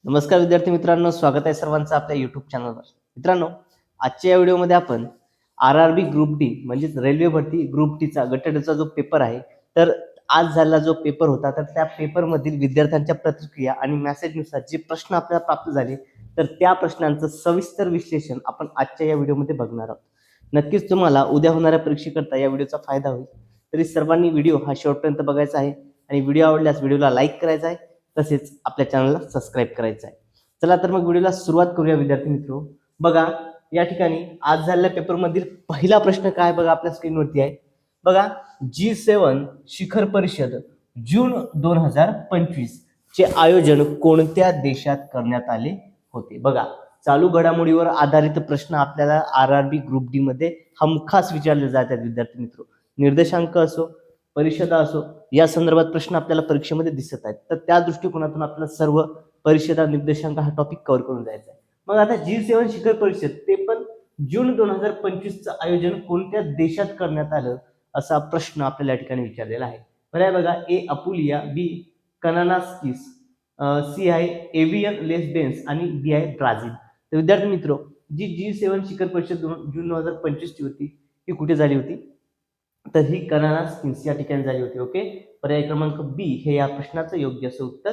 नमस्कार विद्यार्थी मित्रांनो, स्वागत आहे सर्वांचं आपल्या युट्यूब चॅनलवर. मित्रांनो, आजच्या या व्हिडिओमध्ये आपण RRB ग्रुप डी म्हणजेच रेल्वे भरती ग्रुप टीचा गट ड चा जो पेपर आहे, तर आज झालेला जो पेपर होता, तर त्या पेपरमधील विद्यार्थ्यांच्या प्रतिक्रिया आणि मेसेजनुसार जे प्रश्न आपल्याला प्राप्त झाले, तर त्या प्रश्नांचं सविस्तर विश्लेषण आपण आजच्या या व्हिडिओमध्ये बघणार आहोत. नक्कीच तुम्हाला उद्या होणाऱ्या परीक्षेकरता या व्हिडिओचा फायदा होईल. तरी सर्वांनी व्हिडिओ हा शेवटपर्यंत बघायचा आहे आणि व्हिडिओ आवडल्यास व्हिडिओला लाईक करायचा आहे, तसेच आपल्या चॅनलला सबस्क्राईब करायचं आहे. चला तर मग व्हिडिओला सुरुवात करूया विद्यार्थी मित्रो. बघा या ठिकाणी आज झालेल्या पेपरमधील पहिला प्रश्न काय बघा आपल्या स्क्रीनवरती आहे. बघा G7 शिखर परिषद जून 2025 चे आयोजन कोणत्या देशात करण्यात आले होते. बघा चालू घडामोडीवर आधारित प्रश्न आपल्याला RRB ग्रुप डी मध्ये हमखास विचारले जातात विद्यार्थी मित्रो. निर्देशांक असो, परिषदा असो, या संदर्भात प्रश्न आपल्याला परीक्षेमध्ये दिसत आहेत. तर त्या दृष्टिकोनातून आपल्याला सर्व परिषदा निर्देशांक हा टॉपिक कव्हर करून जायचा आहे. मग आता G7 शिखर परिषद ते पण जून 2025चं आयोजन कोणत्या देशात करण्यात आलं असा प्रश्न आपल्याला या ठिकाणी विचारलेला आहे. बरं बघा, ए अपुलिया, बी कनानास्किस, सी आहे एव्हियन लेसबेन्स आणि डी आहे ब्राझील. तर विद्यार्थी मित्रो, जी G7 शिखर परिषद जून 2025 ची होती ती कुठे झाली होती, तर ही कनानास्किस या ठिकाणी झाली होती. ओके, पर्याय क्रमांक बी हे या प्रश्नाचं योग्य असं उत्तर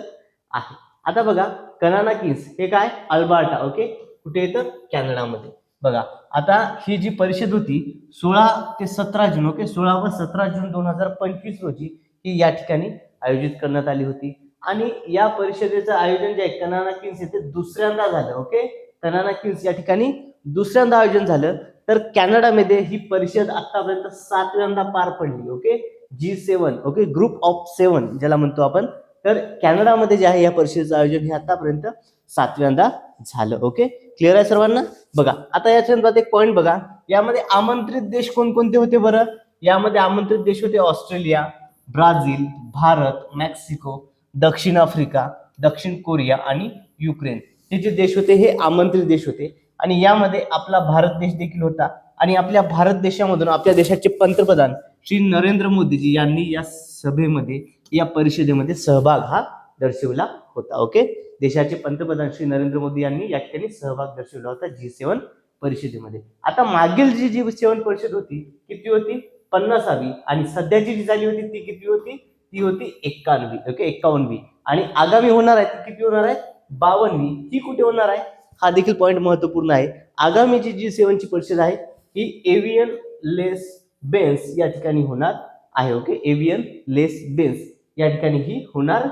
आहे. आता बघा कनानाकिस हे काय, अल्बर्टा. ओके, कुठे येतं, कॅनडामध्ये. बघा आता ही जी परिषद होती 16 ते 17 जून, ओके 16 व 17 जून 2025 रोजी ही या ठिकाणी आयोजित करण्यात आली होती. आणि या परिषदेचं आयोजन जे आहे कनानाकिस येथे दुसऱ्यांदा झालं. ओके, कनानाकिस या ठिकाणी दुसऱ्यांदा आयोजन झालं. तर कॅनडामध्ये ही परिषद आतापर्यंत 7व्यांदा पार पडली. Okay, G7, okay group of 7 ज्याला म्हणतो आपण. तर कॅनडामध्ये जे आहे या परिषदेचं आयोजन हे आतापर्यंत 7व्यांदा झालं. ओके, क्लिअर आहे सर्वांना. बघा आता याच्यानंतर एक पॉईंट बघा, यामध्ये आमंत्रित देश कोणकोणते होते बरं. यामध्ये आमंत्रित देश होते ऑस्ट्रेलिया, ब्राझील, भारत, मेक्सिको, दक्षिण आफ्रिका, दक्षिण कोरिया आणि युक्रेन. हे जे देश होते हे आमंत्रित देश होते. आणि यामध्ये आपला भारत देश देखील होता. आणि आपल्या भारत देशामधून आपल्या देशाचे पंतप्रधान श्री नरेंद्र मोदीजी यांनी या सभेमध्ये, या परिषदेमध्ये सहभाग हा दर्शवला होता. ओके, देशाचे पंतप्रधान श्री नरेंद्र मोदी यांनी या ठिकाणी सहभाग दर्शवला होता G7 परिषदेमध्ये. आता मागील जी G7 परिषद होती किती होती, 50वी. आणि सध्याची जी झाली होती ती किती होती, ती होती 51वी. ओके, 51वी. आणि आगामी होणार आहे ती किती होणार आहे, 52वी. ही कुठे होणार आहे, हा देखील पॉईंट महत्वपूर्ण आहे. आगामी जी G7 ची परिषद आहे ही एव्हियन लेस बेन्स या ठिकाणी होणार आहे. ओके, एव्हियन लेस बेन्स या ठिकाणी ही होणार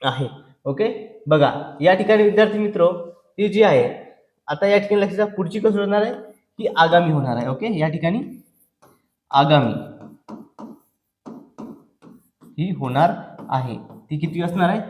आहे. ओके, बघा या ठिकाणी विद्यार्थी मित्र ही जी आहे आता या ठिकाणी लक्षात पुढची कसं होणार आहे, ही आगामी होणार आहे. ओके, या ठिकाणी आगामी ही होणार आहे. ती किती असणार आहे,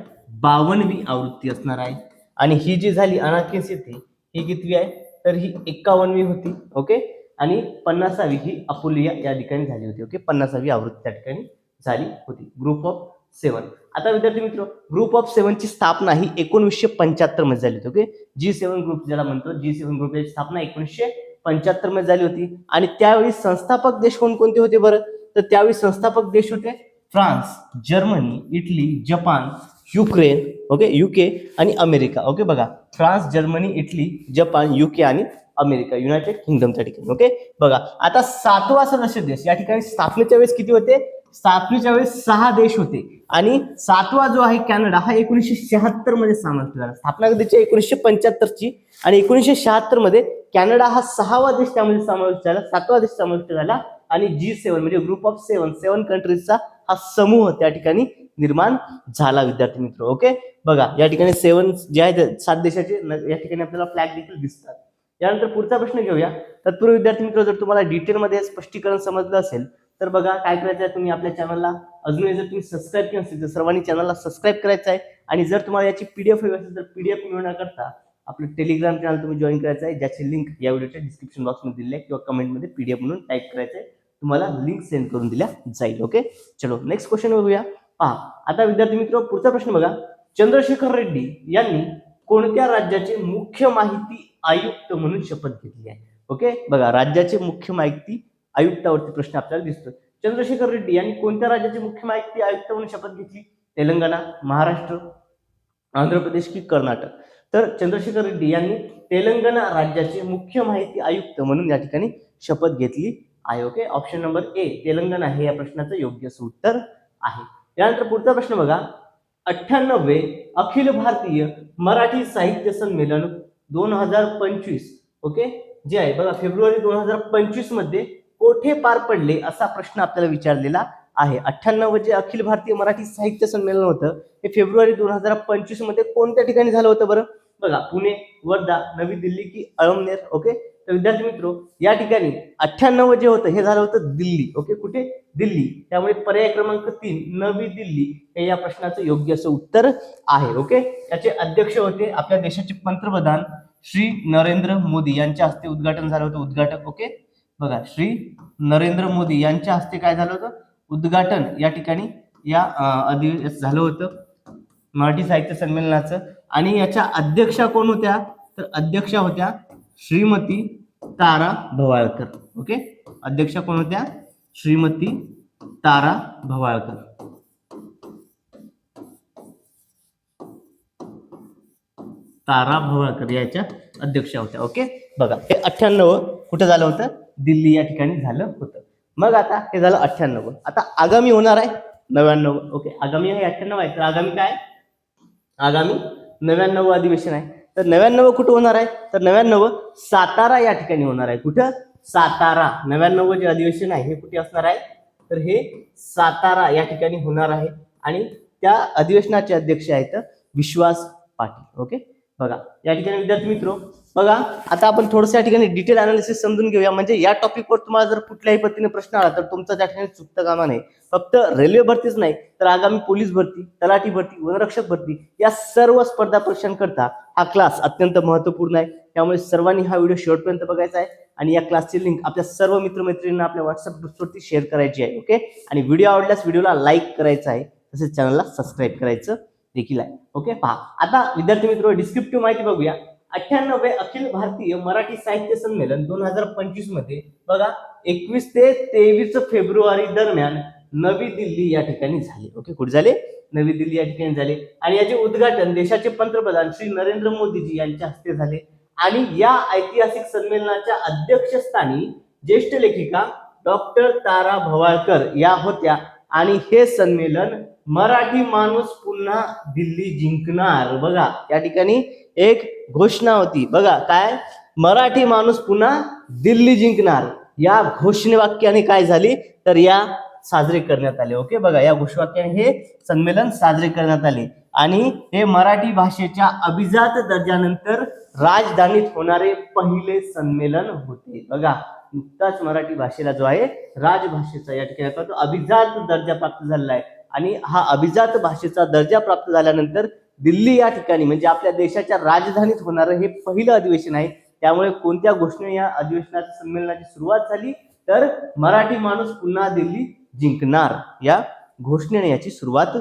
52वी आवृत्ती असणार आहे. आणि ही जी झाली अनाकिस येथे ही कितवी आहे, तर ही 51वी होती. ओके, आणि 50वी ही अपुलिया या ठिकाणी झाली होती. ओके, 50वी आवृत्ती त्या ठिकाणी झाली होती. Group of 7. आता विद्यार्थी मित्र, ग्रुप ऑफ 7 ची स्थापना ही 1975 मध्ये झाली होती. ओके, G7 ग्रुप ज्याला म्हणतो, G7 ग्रुपची स्थापना 1975 मध्ये झाली होती. आणि त्यावेळी संस्थापक देश कोणकोणते होते बरं, तर त्यावेळी संस्थापक देश होते France, Germany, Italy, Japan, Ukraine, okay UK आणि अमेरिका. ओके, बघा France, Germany, Italy, Japan, UK आणि अमेरिका, युनायटेड किंगडमच्या ठिकाणी. ओके, बघा आता 7वा सदस्य देश या ठिकाणी स्थापनेच्या वेळेस किती होते, स्थापनेच्या वेळेस 6 देश होते. आणि 7वा जो आहे कॅनडा हा 1976 मध्ये समाविष्ट झाला. स्थापना कधीची, 1975 ची. आणि 1976 मध्ये कॅनडा हा 6वा देश त्यामध्ये समाविष्ट झाला, 7वा देश समाविष्ट झाला. आणि G7 म्हणजे ग्रुप ऑफ 7 कंट्रीजचा हा समूह त्या ठिकाणी निर्माण झाला विद्यार्थी मित्र. ओके, बघा या ठिकाणी 7 जे आहेत 7 देशाचे या ठिकाणी आपल्याला फ्लॅग देखील दिसतात. यानंतर पुढचा प्रश्न घेऊया. तत्पूर्वी विद्यार्थी मित्र, जर तुम्हाला डिटेलमध्ये स्पष्टीकरण समजलं असेल तर बघा काय करायचं आहे, तुम्ही आपल्या चॅनलला अजूनही जर तुम्ही सबस्क्राईब केलं असेल तर सर्वांनी चॅनलला सबस्क्राईब करायचं आहे. आणि जर तुम्हाला याची PDF हवी असेल तर PDF मिळवण्याकरता आपलं टेलिग्राम चॅनल तुम्ही जॉईन करायचं आहे, ज्याची लिंक या व्हिडिओच्या डिस्क्रिप्शन बॉक्समध्ये दिली आहे, किंवा कमेंटमध्ये PDF म्हणून टाईप करायचं आहे, तुम्हाला लिंक सेंड करून दिल्या जाईल. ओके, चलो नेक्स्ट क्वेश्चन बघूया. पहा आता विद्यार्थी मित्र, पुढचा प्रश्न बघा. चंद्रशेखर रेड्डी यांनी कोणत्या राज्याचे मुख्य माहिती आयुक्त म्हणून शपथ घेतली आहे. ओके, बघा राज्याचे मुख्य माहिती आयुक्तावरती प्रश्न आपल्याला दिसतो. चंद्रशेखर रेड्डी यांनी कोणत्या राज्याचे मुख्य माहिती आयुक्त म्हणून शपथ घेतली, तेलंगणा, महाराष्ट्र, आंध्र प्रदेश की कर्नाटक? तर चंद्रशेखर रेड्डी यांनी तेलंगणा राज्याचे मुख्य माहिती आयुक्त म्हणून या ठिकाणी शपथ घेतली आहे. Okay, option number A Telangana हे या प्रश्नाचं योग्य उत्तर आहे. यानंतर पुढचा प्रश्न बघा, 98वे अखिल भारतीय मराठी साहित्य संमेलन 2025 ओके जे आहे बघा फेब्रुवारी 2025 मध्ये कोठे पार पडले असा प्रश्न आपल्याला विचारलेला आहे. 98 जे अखिल भारतीय मराठी साहित्य संमेलन होतं हे फेब्रुवारी 2025 मध्ये कोणत्या ठिकाणी झालं होतं बरं? बघा, पुणे, वर्धा, नवी दिल्ली की अळमनेर? ओके, तर विद्यार्थी मित्रो या ठिकाणी 98 जे होतं हे झालं होतं दिल्ली. ओके, कुठे? दिल्ली. त्यामुळे पर्याय क्रमांक 3 नवी दिल्ली हे या प्रश्नाचं योग्य असं उत्तर आहे. ओके, याचे अध्यक्ष होते आपल्या देशाचे पंतप्रधान श्री नरेंद्र मोदी यांच्या हस्ते उद्घाटन झालं होतं. उद्घाटक ओके बघा, श्री नरेंद्र मोदी यांच्या हस्ते काय झालं होतं? उद्घाटन या ठिकाणी या झालं होतं मराठी साहित्य संमेलनाचं. आणि याच्या अध्यक्षा कोण होत्या? तर अध्यक्षा होत्या श्रीमती तारा भवाळकर. ओके, अध्यक्षा कोण होत्या? श्रीमती तारा भवाळकर. तारा भवाळकर याच्या अध्यक्षा होत्या. ओके, बघा हे 98 कुठं झालं होतं? दिल्ली या ठिकाणी झालं होतं. मग आता हे झालं 98. आता आगामी होणार आहे 99. ओके, आगामी आहे 98 आहे, तर आगामी काय? आगामी 99 अधिवेशन आहे. तर 99 कुठं होणार आहे? तर 99 सातारा या ठिकाणी होणार आहे. कुठं? सातारा. 99 जे अधिवेशन आहे हे कुठे असणार आहे? तर हे सातारा या ठिकाणी होणार आहे. आणि त्या अधिवेशनाचे अध्यक्ष आहेत विश्वास पाटील. ओके, बघा या ठिकाणी विद्यार्थी मित्रो बघा आता आपण थोडंसं या ठिकाणी डिटेल अनालिसिस समजून घेऊया. म्हणजे या टॉपिकवर तुम्हाला जर कुठल्याही पद्धतीने प्रश्न आला तर तुमचा त्या ठिकाणी चुकता कामा नये. फक्त रेल्वे भरतीच नाही तर आगामी पोलीस भरती, तलाठी भरती, वनरक्षक भरती या सर्व स्पर्धा परीक्षांकरता हा क्लास अत्यंत महत्त्वपूर्ण आहे. त्यामुळे सर्वांनी हा व्हिडिओ शेवटपर्यंत बघायचा आहे आणि या क्लासची लिंक आपल्या सर्व मित्रमैत्रिणींना आपल्या व्हॉट्सअप ग्रुपवरती शेअर करायची आहे. ओके, आणि व्हिडिओ आवडल्यास व्हिडिओला लाईक करायचा आहे, तसेच चॅनलला सबस्क्राईब करायचं देखील आहे. ओके, पहा आता विद्यार्थी मित्र डिस्क्रिप्टिव्ह माहिती बघूया. 98वे अखिल भारतीय मराठी साहित्य संमेलन 2025 मध्ये बघा 21 ते 23 फेब्रुवारी दरम्यान नवी दिल्ली या ठिकाणी झाले. ओके, कुठे झाले? नवी दिल्ली या ठिकाणी झाले. आणि याचे उद्घाटन देशाचे पंतप्रधान श्री नरेंद्र मोदीजी यांच्या हस्ते झाले. आणि या ऐतिहासिक संमेलनाच्या अध्यक्षस्थानी ज्येष्ठ लेखिका डॉक्टर तारा भवाळकर या होत्या. आणि हे संमेलन मराठी माणूस पुन्हा दिल्ली जिंकणार. बघा या ठिकाणी एक घोषणा होती. बघा काय? मराठी माणूस पुन्हा दिल्ली जिंकणार या घोषणावाक्याने काय झाली तर या साजरे करण्यात आले. ओके, बघा या घोषवाक्याने हे संमेलन साजरे करण्यात आले. आणि हे मराठी भाषेच्या अभिजात दर्जानंतर राजधानीत होणारे पहिले संमेलन होते. बघा नुकताच मराठी भाषेला जो आहे राजभाषेचा या ठिकाणी तो अभिजात दर्जा प्राप्त झालेला आहे. आणि हा अभिजात भाषेचा दर्जा प्राप्त झाल्यानंतर दिल्ली या ठिकाणी म्हणजे आपल्या देशाच्या राजधानीत होणारं हे पहिलं अधिवेशन आहे. त्यामुळे कोणत्या घोषणे या अधिवेशनाच्या संमेलनाची सुरुवात झाली तर मराठी माणूस पुन्हा दिल्ली जिंकणार या घोषणेने याची सुरुवात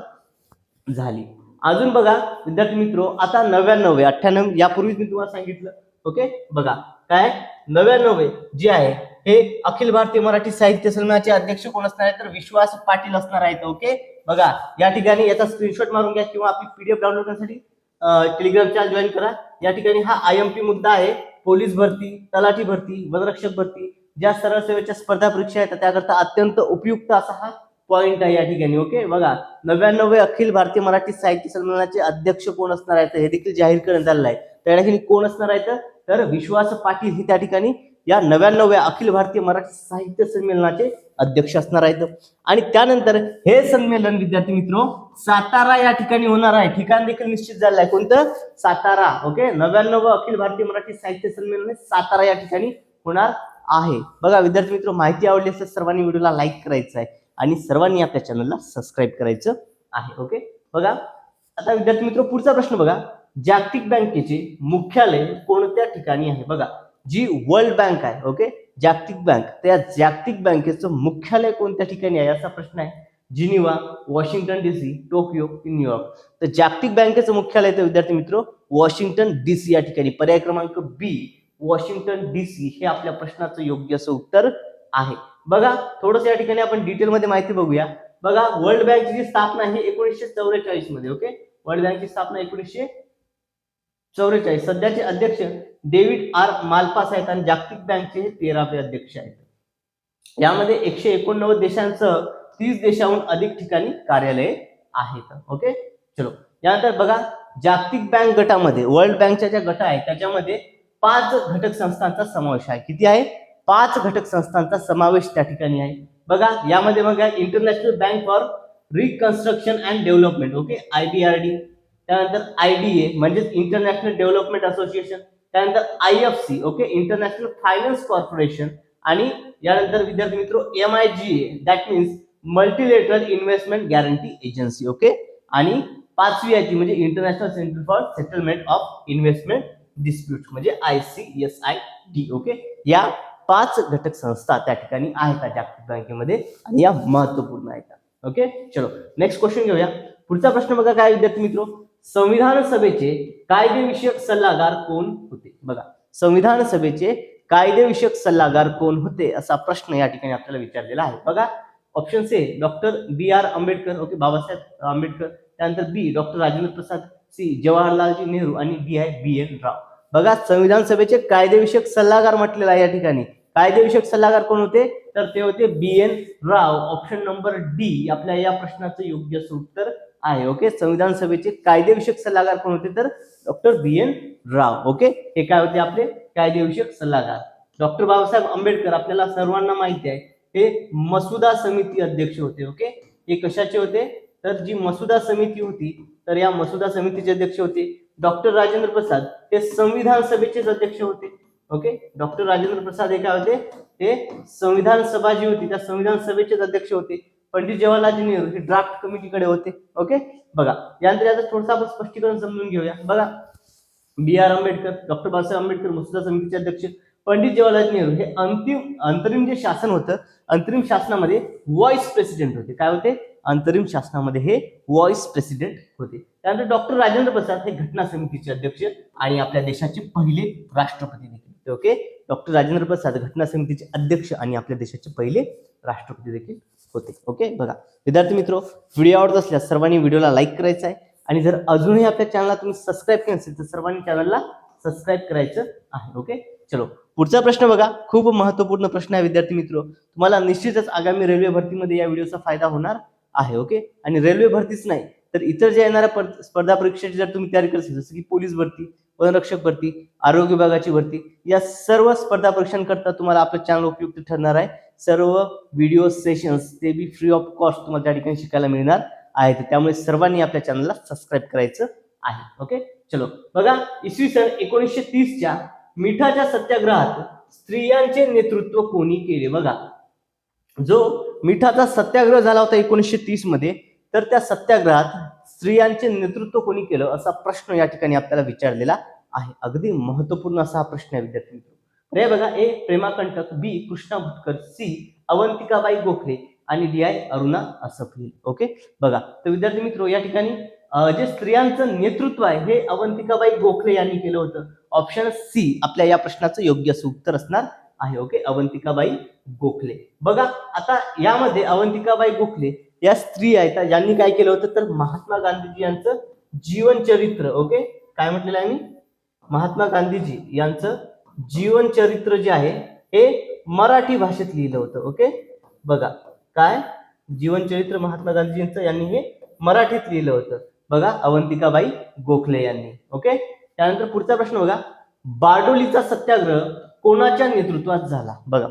झाली. अजून बघा विद्यार्थी मित्रो आता 99 98 यापूर्वीच मी तुम्हाला सांगितलं. ओके, बघा काय 99 जे आहे हे अखिल भारतीय मराठी साहित्य संमेलनाचे अध्यक्ष कोण असणार आहे तर विश्वास पाटील असणार आहेत. ओके, बघा या ठिकाणी याचा स्क्रीनशॉट मारून घ्या किंवा आपली पीडीएफ डाउनलोड करण्यासाठी टेलिग्राम चॅनल जॉईन करा. या ठिकाणी हा आयएमपी मुद्दा आहे. पोलीस भरती, तलाठी भरती, वनरक्षक भरती ज्या सरळ सेवेच्या स्पर्धा परीक्षा आहेत त्याकरता अत्यंत उपयुक्त असा हा पॉइंट आहे या ठिकाणी. ओके, बघा 99 अखिल भारतीय मराठी साहित्य संमेलनाचे अध्यक्ष कोण असणार आहेत हे देखील जाहीर करण्यात आलेलं आहे. त्या ठिकाणी कोण असणार आहेत तर विश्वास पाटील हे त्या ठिकाणी या 99व्या अखिल भारतीय मराठी साहित्य संमेलनाचे अध्यक्ष असणार आहेत. आणि त्यानंतर हे संमेलन विद्यार्थी मित्रो सातारा या ठिकाणी होणार आहे. ठिकाण देखील निश्चित झालं आहे. कोणतं? सातारा. ओके, 99 अखिल भारतीय मराठी साहित्य संमेलन सातारा या ठिकाणी होणार आहे. बघा विद्यार्थी मित्रो माहिती आवडली असेल सर्वांनी व्हिडिओला लाईक करायचं आहे आणि सर्वांनी आपल्या चॅनलला सबस्क्राईब करायचं आहे. ओके, बघा आता विद्यार्थी मित्रो पुढचा प्रश्न बघा, जागतिक बँकेचे मुख्यालय कोणत्या ठिकाणी आहे? बघा जी वर्ल्ड बँक आहे ओके जागतिक बँक त्या जागतिक बँकेचं मुख्यालय कोणत्या ठिकाणी आहे असा प्रश्न आहे. जिनिव्हा, वॉशिंग्टन डीसी, टोकियो की न्यूयॉर्क? तर जागतिक बँकेचं मुख्यालय तर विद्यार्थी मित्रो वॉशिंग्टन डीसी या ठिकाणी. पर्याय क्रमांक बी वॉशिंग्टन डीसी हे आपल्या प्रश्नाचं योग्य असं उत्तर आहे. बघा थोडंसं या ठिकाणी आपण डिटेलमध्ये माहिती बघूया. बघा वर्ल्ड बँकची स्थापना ही 1944 मध्ये ओके वर्ल्ड बँकची स्थापना 1944. सध्याचे अध्यक्ष डेव्हिड आर मालपास आहेत आणि जागतिक बँकचे 13वे अध्यक्ष आहेत. यामध्ये 189 देशांसह 30 देशांहून अधिक ठिकाणी कार्यालये आहेत. ओके, चलो यानंतर बघा, जागतिक बँक गटामध्ये वर्ल्ड बँकच्या ज्या गट आहेत त्याच्यामध्ये 5 घटक संस्थांचा समावेश आहे. किती आहे? 5 घटक संस्थांचा समावेश त्या ठिकाणी आहे. बघा यामध्ये बघा, international bank for reconstruction and development, okay, IBRD, त्यानंतर IDA म्हणजे इंटरनॅशनल डेव्हलपमेंट असोसिएशन, त्यानंतर IFC, okay, international finance corporation, आणि यानंतर विद्यार्थी मित्रो MIGA, that means multilateral investment guarantee agency, okay, आणि 5वी आहे ती म्हणजे international centre for settlement of investment dispute म्हणजे ICSID, ओके. या 5 घटक संस्था त्या ठिकाणी आहेत जागतिक बँकेमध्ये आणि या महत्वपूर्ण आहेत. ओके, चलो नेक्स्ट क्वेश्चन घेऊया. पुढचा प्रश्न बघा काय विद्यार्थी मित्रो, संविधान सभेचे कायदेविषयक सल्लागार कोण होते? बघा, संविधान सभेचे कायदेविषयक सल्लागार कोण होते असा प्रश्न या ठिकाणी आपल्याला विचारलेला आहे. बघा, option A doctor BR Ambedkar, okay, Babasaheb Ambedkar, त्यानंतर बी डॉक्टर राजेंद्र प्रसाद, सी जवाहरलालजी नेहरू, आणि डी आहे BN राव. बघा, संविधान सभेचे कायदेविषयक सल्लागार म्हटलेला आहे या ठिकाणी. कायदेविषयक सल्लागार कोण होते? तर ते होते BN राव. ऑप्शन नंबर डी आपल्या या प्रश्नाचं योग्य उत्तर आहे. ओके, संविधान सभेचे कायदेविषयक सल्लागार कोण होते? तर डॉक्टर BN राव. ओके, हे काय होते आपले कायदेविषयक सल्लागार. डॉक्टर बाबासाहेब आंबेडकर आपल्याला सर्वांना माहिती आहे, हे मसुदा समिती अध्यक्ष होते. ओके, हे कशाचे होते? तर जी मसुदा समिती होती तर या मसुदा समितीचे अध्यक्ष होते. डॉक्टर राजेंद्र प्रसाद हे संविधान सभेचे अध्यक्ष होते. ओके, डॉक्टर राजेंद्र प्रसाद हे काय होते? हे संविधान सभा जी होती त्या संविधान सभेचे अध्यक्ष होते. पंडित जवाहरलाल नेहरू हे ड्राफ्ट कमिटीकडे होते. ओके, बघा यानंतर याचं थोडंसं आपण स्पष्टीकरण समजून घेऊया. बघा, BR आंबेडकर, डॉक्टर बाबासाहेब आंबेडकर मसुदा समितीचे अध्यक्ष, पंडित जवाहरलाल नेहरू हे अंतरिम जे शासन होतं, अंतरिम शासनामध्ये व्हाईस प्रेसिडेंट होते. काय होते? अंतरिम शासनामध्ये हे व्हाईस प्रेसिडेंट होते. त्यानंतर डॉक्टर राजेंद्र प्रसाद हे घटना समितीचे अध्यक्ष आणि आपल्या देशाचे पहिले राष्ट्रपती देखील. ओके, डॉक्टर राजेंद्र प्रसाद घटना समितीचे अध्यक्ष आणि आपल्या देशाचे पहिले राष्ट्रपती देखील होते. ओके, बघा विद्यार्थी मित्रो, व्हिडिओ आवडत असल्यास सर्वांनी व्हिडिओला लाईक करायचा आहे आणि जर अजूनही आपल्या चॅनलला तुम्ही सबस्क्राईब केलं नसेल तर सर्वांनी चॅनलला सबस्क्राईब करायचं आहे. ओके, चलो पुढचा प्रश्न बघा, खूप महत्वपूर्ण प्रश्न आहे विद्यार्थी मित्रो. तुम्हाला निश्चितच आगामी रेल्वे भरतीमध्ये या व्हिडिओचा फायदा होणार आहे. ओके, आणि रेल्वे भरतीच नाही तर इतर जे येणाऱ्या स्पर्धा परीक्षेची जर तुम्ही तयारी करत असाल, जसं की पोलीस भरती, वनरक्षक भरती, आरोग्य विभागाची भरती, या सर्व स्पर्धा परीक्षांकरता तुम्हाला आपलं चॅनल उपयुक्त ठरणार आहे. सर्व व्हिडिओ सेशन्स ते बी फ्री ऑफ कॉस्ट तुम्हाला त्या ठिकाणी शिकायला मिळणार आहेत. त्यामुळे सर्वांनी आपल्या चॅनलला सबस्क्राईब करायचं आहे. ओके, चलो बघा, इसवी सन 1930च्या मिठाच्या सत्याग्रहात स्त्रियांचे नेतृत्व कोणी केले? बघा, जो मिठाचा सत्याग्रह झाला होता 1930 मध्ये, तर त्या सत्याग्रहात स्त्रियांचे नेतृत्व कोणी केलं असा प्रश्न या ठिकाणी आपल्याला विचारलेला आहे. अगदी महत्वपूर्ण असा हा प्रश्न आहे विद्यार्थी मित्र. रे बघा, ए प्रेमाकंटक, बी कृष्णा भुतकर, सी अवंतिकाबाई गोखले, आणि डी आहे अरुणा असफी. ओके, बघा तर विद्यार्थी मित्र, या ठिकाणी जे स्त्रियांचं नेतृत्व आहे हे अवंतिकाबाई गोखले यांनी केलं होतं. ऑप्शन सी आपल्या या प्रश्नाचं योग्य उत्तर असणार आहे. ओके, अवंतिकाबाई गोखले. बघा आता यामध्ये अवंतिकाबाई गोखले या स्त्री आहेत ज्यांनी काय केलं होतं तर महात्मा गांधीजी यांचं जीवन चरित्र, ओके, काय म्हटलेलं आहे मी, महात्मा गांधीजी यांचं जीवन चरित्र जे आहे हे मराठी भाषेत लिहिलं होतं. ओके, बघा काय जीवन चरित्र महात्मा गांधीजींचं यांनी हे मराठीत लिहिलं होतं. बघा, अवंतिकाबाई गोखले यांनी. ओके, त्यानंतर पुढचा प्रश्न बघा, बारडोलीचा सत्याग्रह कोणाच्या नेतृत्वात झाला? बघा,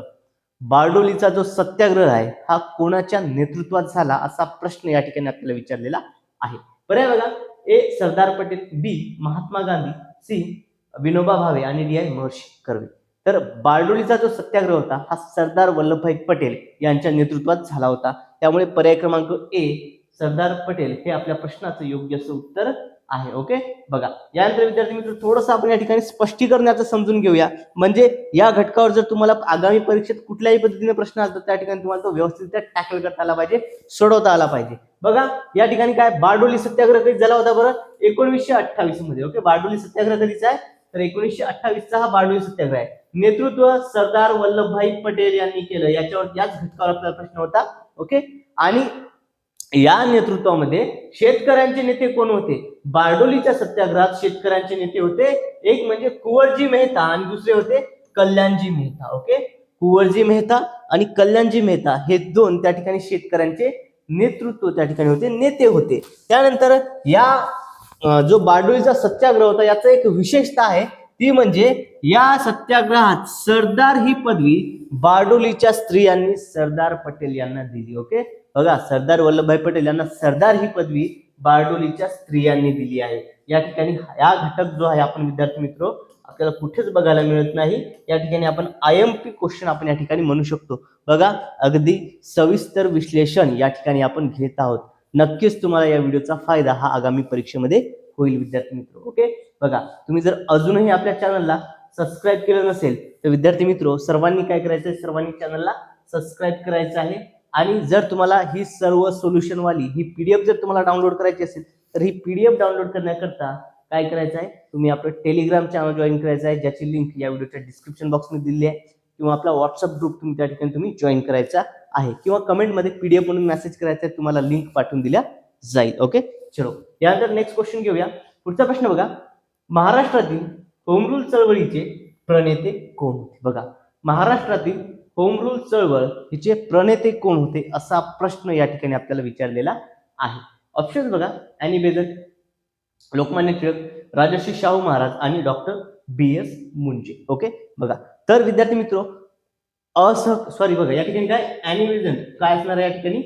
बारडोलीचा जो सत्याग्रह आहे हा कोणाच्या नेतृत्वात झाला असा प्रश्न या ठिकाणी आपल्याला विचारलेला आहे. पर्याय बघा, ए सरदार पटेल, बी महात्मा गांधी, सी विनोबा भावे, आणि डी आहे महर्षी कर्वे. तर बारडोलीचा जो सत्याग्रह होता हा सरदार वल्लभभाई पटेल यांच्या नेतृत्वात झाला होता. त्यामुळे पर्याय क्रमांक ए सरदार पटेल हे आपल्या प्रश्नाचं योग्य उत्तर आहे. ओके, बघा यानंतर विद्यार्थी मित्र थोडंसं आपण या ठिकाणी स्पष्टीकरणाचं समजून घेऊया. म्हणजे या घटकावर जर तुम्हाला आगामी परीक्षेत कुठल्याही पद्धतीने प्रश्न आला तर त्या ठिकाणी तुम्हाला तो व्यवस्थित टॅकल करता आला पाहिजे, सोडवता आला पाहिजे. बघा या ठिकाणी काय, बारडोली सत्याग्रह कधी झाला होता बरं? 1928 मध्ये. ओके, बारडोली सत्याग्रह कधीचा आहे तर 1928चा हा बारडोली सत्याग्रह आहे. नेतृत्व सरदार वल्लभभाई पटेल यांनी केलं. याच घटकावर आपला प्रश्न होता. ओके, आणि या नेतृत्वामध्ये शेतकऱ्यांचे नेते कोण होते? बारडोलीच्या सत्याग्रहात शेतकऱ्यांचे नेते होते, एक म्हणजे कुंवरजी मेहता आणि दुसरे होते कल्याणजी मेहता. ओके, कुंवरजी मेहता आणि कल्याणजी मेहता हे दोन त्या ठिकाणी शेतकऱ्यांचे नेतृत्व त्या ठिकाणी होते, नेते होते. त्यानंतर या जो बारडोलीचा सत्याग्रह होता याचं एक विशेषता आहे, ती म्हणजे या सत्याग्रहात सरदार ही पदवी बारडोलीच्या स्त्रियांनी सरदार पटेल यांना दिली. ओके, बघा, सरदार वल्लभभाई पटेल यांना सरदार ही पदवी बारडोलीच्या स्त्रियांनी दिली आहे. या ठिकाणी हा घटक जो आहे आपण विद्यार्थी मित्र आपल्याला कुठेच बघायला मिळत नाही. या ठिकाणी आपण IMP क्वेश्चन आपण या ठिकाणी म्हणू शकतो. बघा, अगदी सविस्तर विश्लेषण या ठिकाणी आपण घेत आहोत. नक्कीच तुम्हाला या व्हिडिओचा फायदा हा आगामी परीक्षेमध्ये होईल विद्यार्थी मित्र. ओके, बघा, तुम्ही जर अजूनही आपल्या चॅनलला सबस्क्राईब केलं नसेल तर विद्यार्थी मित्र सर्वांनी काय करायचं आहे, सर्वांनी चॅनलला सबस्क्राईब करायचं आहे. आणि जर तुम्हाला ही सर्व सोल्युशन वाली ही PDF जर तुम्हाला डाउनलोड करायची असेल तर ही PDF डाउनलोड करण्याकरता काय करायचं आहे, तुम्ही आपलं टेलिग्राम चॅनल जॉईन करायचं आहे, ज्याची लिंक या व्हिडिओच्या डिस्क्रिप्शन बॉक्समध्ये दिली आहे, किंवा आपला व्हॉट्सअप ग्रुप तुम्ही त्या ठिकाणी तुम्ही जॉईन करायचा आहे, किंवा कमेंटमध्ये PDF म्हणून मेसेज करायचा आहे, तुम्हाला लिंक पाठवून दिल्या जाईल. ओके, चलो, यानंतर नेक्स्ट क्वेश्चन घेऊया. पुढचा प्रश्न बघा, महाराष्ट्रातील होम रूल चळवळीचे प्रणेते कोण होते? बघा, महाराष्ट्रातील होम रूल चळवळ हिचे प्रणेते कोण होते असा प्रश्न या ठिकाणी आपल्याला विचारलेला आहे. ऑप्शन बघा, ॲनी बेझंट, लोकमान्य टिळक, राजर्षी शाहू महाराज आणि डॉक्टर BS मुंजे. ओके, बघा, तर विद्यार्थी मित्र बघा या ठिकाणी काय ॲनी बेझंट काय असणार आहे, या ठिकाणी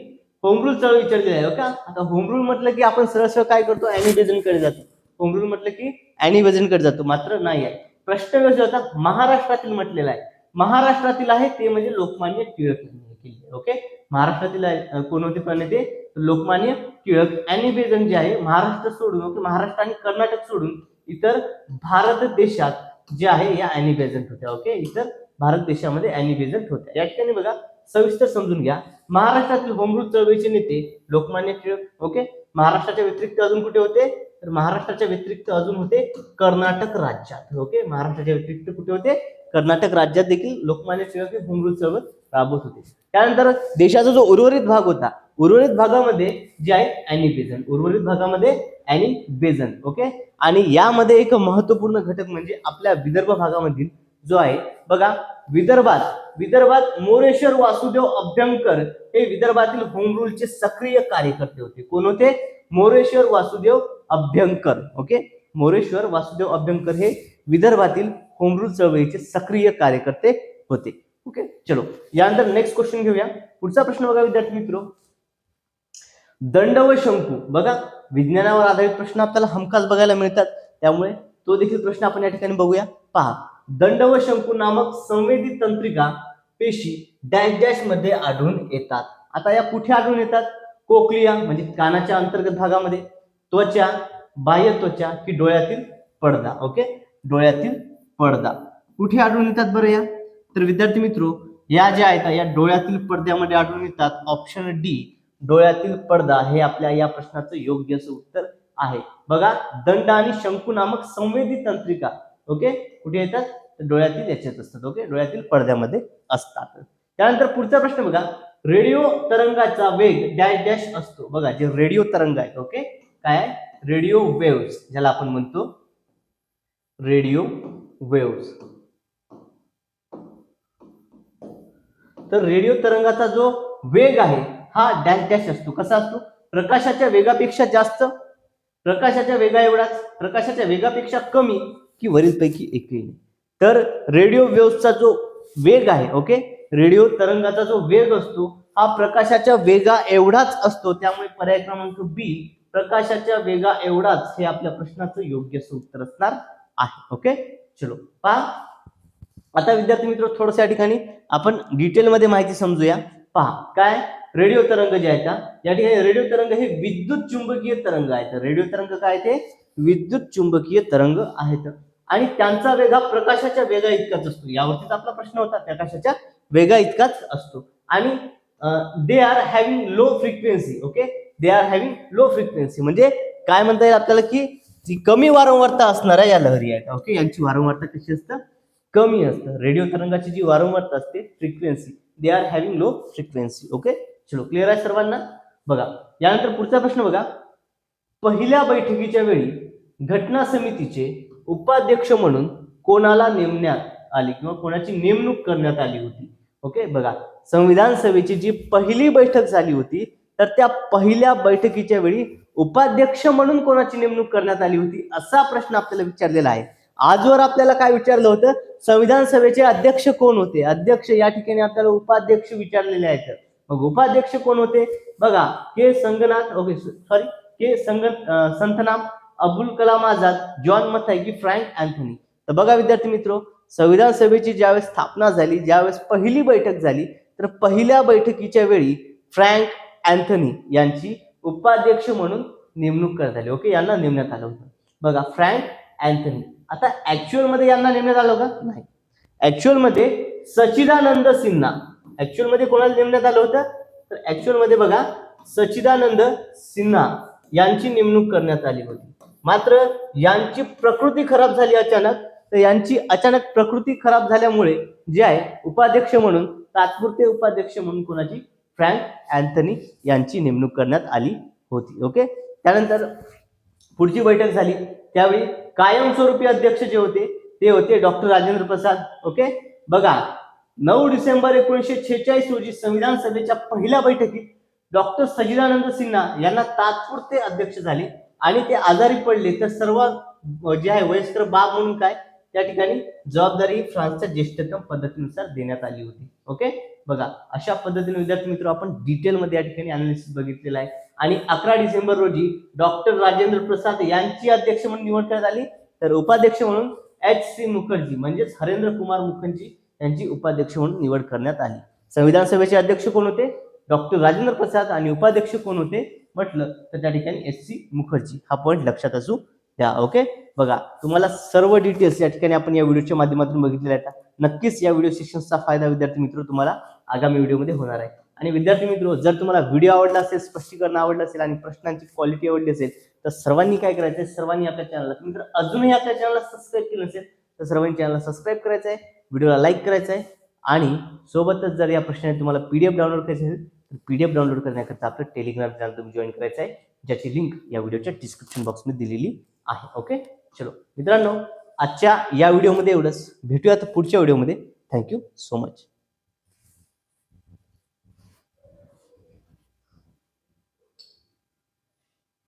होम रूल चळवळ विचारलेला आहे. का आता होम रूल म्हटलं की आपण सरळ काय करतो, ॲनी बेझंट कडे जातो. होम रूल म्हटलं की ॲनी बेझंट कडे जातो, मात्र नाही आहे. प्रश्न कसा होता, महाराष्ट्रातील म्हटलेला आहे. महाराष्ट्रातील आहे ते म्हणजे लोकमान्य टिळक यांनी केले. ओके, महाराष्ट्रातील कोण होते प्रणेते? लोकमान्य टिळक. ॲनी बेझंट जे आहे महाराष्ट्र सोडून, महाराष्ट्र आणि कर्नाटक सोडून इतर भारत देशात जे आहे या ॲनी बेझंट होत्या. ओके, इतर भारत देशामध्ये ॲनी बेझंट होत्या. या ठिकाणी बघा सविस्तर समजून घ्या. महाराष्ट्रातील होम रूल चळवळीचे नेते लोकमान्य टिळक. ओके, महाराष्ट्राच्या व्यतिरिक्त अजून कुठे होते? तर महाराष्ट्राच्या व्यतिरिक्त अजून होते कर्नाटक राज्यात. ओके, महाराष्ट्राच्या व्यतिरिक्त कुठे होते? कर्नाटक राज्यात देखील लोकमान्य टिळक हे होम रूल चळवळ राबवत होते. त्यानंतर देशाचा जो उर्वरित भाग होता, उर्वरित भागामध्ये जे आहे ॲनी बेझंट, उर्वरित भागामध्ये ॲनी बेझंट. ओके, आणि यामध्ये एक महत्वपूर्ण घटक म्हणजे आपल्या विदर्भ भागामधील जो आहे बघा, विदर्भात मोरेश्वर वासुदेव अभ्यंकर हे विदर्भातील होम रूलचे सक्रिय कार्यकर्ते होते. कोण होते? मोरेश्वर वासुदेव अभ्यंकर. ओके, मोरेश्वर वासुदेव अभ्यंकर हे विदर्भातील होम रूल चळवळीचे सक्रिय कार्यकर्ते होते. ओके, चलो, यानंतर नेक्स्ट क्वेश्चन घेऊया. पुढचा प्रश्न बघा विद्यार्थी मित्र, दंड व शंकू. बघा, विज्ञानावर आधारित प्रश्न आपल्याला हमखास बघायला मिळतात, त्यामुळे तो देखील प्रश्न आपण या ठिकाणी बघूया. पहा, दंड व शंकू नामक संवेदी तंत्रिका पेशी डॅश डॅश मध्ये आढळून येतात. आता या कुठे आढळून येतात? कोक्लिया म्हणजे कानाच्या अंतर्गत भागामध्ये, त्वचा, बाह्य त्वचा की डोळ्यातील पडदा. ओके, डोळ्यातील पडदा कुठे आढळून येतात बरं? या तर विद्यार्थी मित्र या ज्या आहेत या डोळ्यातील पडद्यामध्ये आढळून येतात. ऑप्शन डी, डोळ्यातील पडदा हे आपल्या या प्रश्नाचं योग्य असं उत्तर आहे. बघा, दंड आणि शंकू नामक संवेदी तंत्रिका ओके कुठे येतात? तर डोळ्यातील याच्यात असतात. ओके, डोळ्यातील पडद्यामध्ये असतात. त्यानंतर पुढचा प्रश्न बघा, रेडिओ तरंगाचा वेग डॅश डॅश असतो. बघा, जे रेडिओ तरंग आहेत ओके काय रेडिओ वेव्स ज्याला आपण म्हणतो रेडिओ वेव्स. तर रेडिओ तरंगाचा जो वेग आहे हा डॅश डॅश असतो. कसा असतो? प्रकाशाच्या वेगापेक्षा जास्त, प्रकाशाच्या वेगा एवढाच, प्रकाशाच्या वेगापेक्षा कमी की वरीलपैकी एकही नाही. तर रेडिओ वेव्सचा जो वेग आहे ओके रेडिओ तरंगाचा जो वेग असतो हा प्रकाशाच्या वेगा एवढाच असतो. त्यामुळे पर्याय क्रमांक बी, प्रकाशाच्या वेगा एवढाच हे आपल्या प्रश्नाचं योग्य उत्तर असणार आहे. ओके, चलो पहा आता विद्यार्थी मित्र थोडंसं या ठिकाणी आपण डिटेलमध्ये माहिती समजूया. पहा, काय रेडिओ तरंग जे आहेत या ठिकाणी रेडिओ तरंग हे विद्युत चुंबकीय तरंग आहेत. रेडिओ तरंग काय ते विद्युत चुंबकीय तरंग आहेत आणि त्यांचा वेग हा प्रकाशाच्या वेगा इतकाच असतो. यावरतीच आपला प्रश्न होता, प्रकाशाच्या वेगा इतकाच असतो. आणि they are having low frequency. Okay, they are having low frequency म्हणजे काय म्हणता येईल आपल्याला की जी कमी वारंवारता असणाऱ्या या लहरी आहेत. ओके, यांची वारंवारता कशी असतं? कमी असतं. रेडिओ तरंगाची जी वारंवारता असते frequency, they are having low frequency. Okay, चलो क्लिअर आहे सर्वांना? बघा, यानंतर पुढचा प्रश्न बघा, पहिल्या बैठकीच्या वेळी घटना समितीचे उपाध्यक्ष म्हणून कोणाला नेमण्यात आले किंवा कोणाची नेमणूक करण्यात आली होती? ओके, बघा, संविधान सभेची जी पहिली बैठक झाली होती तर त्या पहिल्या बैठकीच्या वेळी उपाध्यक्ष म्हणून कोणाची नेमणूक करण्यात आली होती असा प्रश्न आपल्याला विचारलेला आहे. आजवर आपल्याला काय विचारलं होतं, संविधान सभेचे अध्यक्ष कोण होते? अध्यक्ष या ठिकाणी आपल्याला उपाध्यक्ष विचारलेले आहेत. मग उपाध्यक्ष कोण होते? बघा, के संतनाम, अब्दुल कलाम आझाद, जॉन मथाई की फ्रँक अँथनी. तर बघा विद्यार्थी मित्र, संविधान सभेची ज्यावेळेस स्थापना झाली, ज्यावेळेस पहिली बैठक झाली, तर पहिल्या बैठकीच्या वेळी फ्रँक अँथनी यांची उपाध्यक्ष म्हणून नेमणूक करण्यात आली. ओके, यांना नेमण्यात आलं होतं. बघा, फ्रँक अँथनी. आता ऍक्च्युअल मध्ये यांना नेमण्यात आलं का? नाही. ऍक्च्युअल मध्ये सच्चिदानंद सिन्हा, ऍक्च्युअल मध्ये कोणाला नेमण्यात आलं होतं? तर ऍक्च्युअल मध्ये बघा, सच्चिदानंद सिन्हा यांची नेमणूक करण्यात आली होती. मात्र यांची प्रकृती खराब झाली अचानक, तर यांची अचानक प्रकृती खराब झाल्यामुळे जे आहे उपाध्यक्ष म्हणून, तात्पुरते उपाध्यक्ष म्हणून कोणाची? फ्रँक अँथनी यांची नेमणूक करण्यात आली होती. ओके, त्यानंतर पुढची बैठक झाली त्यावेळी कायमस्वरूपी अध्यक्ष जे होते ते होते डॉक्टर राजेंद्र प्रसाद. ओके, बघा, 9 डिसेंबर 1946 रोजी संविधान सभेच्या पहिल्या बैठकीत डॉक्टर सच्चिदानंद सिन्हा यांना तात्पुरते अध्यक्ष झाले आणि ते आजारी पडले तर सर्व जे आहे वयस्कर बाब म्हणून काय त्या ठिकाणी जबाबदारी फ्रान्सच्या ज्येष्ठतम पद्धतीनुसार देण्यात आली होती. ओके, बघा, अशा पद्धतीने विद्यार्थी मित्र आपण डिटेलमध्ये या ठिकाणी अनालिसिस बघितलेला आहे. आणि 11 डिसेंबर रोजी डॉक्टर राजेंद्र प्रसाद यांची अध्यक्ष म्हणून निवड करण्यात आली, तर उपाध्यक्ष म्हणून H.C. मुखर्जी म्हणजेच हरेंद्र कुमार मुखर्जी यांची उपाध्यक्ष म्हणून निवड करण्यात आली. संविधान सभेचे अध्यक्ष कोण होते? डॉक्टर राजेंद्र प्रसाद. आणि उपाध्यक्ष कोण होते म्हटलं तर त्या ठिकाणी H.C. मुखर्जी. हा पॉईंट लक्षात असू द्या. ओके, बघा, तुम्हाला सर्व डिटेल्स या ठिकाणी आपण या व्हिडिओच्या माध्यमातून बघितलेल्या आहेत. नक्कीच या व्हिडिओ सेशनचा फायदा विद्यार्थी मित्र तुम्हाला आगामी व्हिडिओमध्ये होणार आहे. आणि विद्यार्थी मित्र, जर तुम्हाला व्हिडिओ आवडला असेल, स्पष्टीकरण आवडलं असेल आणि प्रश्नांची क्वालिटी आवडली असेल तर सर्वांनी काय करायचं आहे, सर्वांनी आपल्या चॅनलला, मित्र अजूनही आपल्या चॅनलला सबस्क्राईब केलं नसेल तर सर्वांनी चॅनलला सबस्क्राईब करायचं आहे, व्हिडिओला लाईक करायचं आहे. आणि सोबतच जर या प्रश्नाने तुम्हाला PDF डाउनलोड करायचं असेल तर PDF डाउनलोड करण्याकरता आपलं टेलिग्राम चॅनल तुम्ही जॉईन करायचं आहे, ज्याची लिंक या व्हिडिओच्या डिस्क्रिप्शन बॉक्समध्ये दिलेली आहे. ओके, चलो मित्रांनो, आजच्या या व्हिडिओमध्ये एवढंच. भेटूया तर पुढच्या व्हिडिओमध्ये. Thank you so much.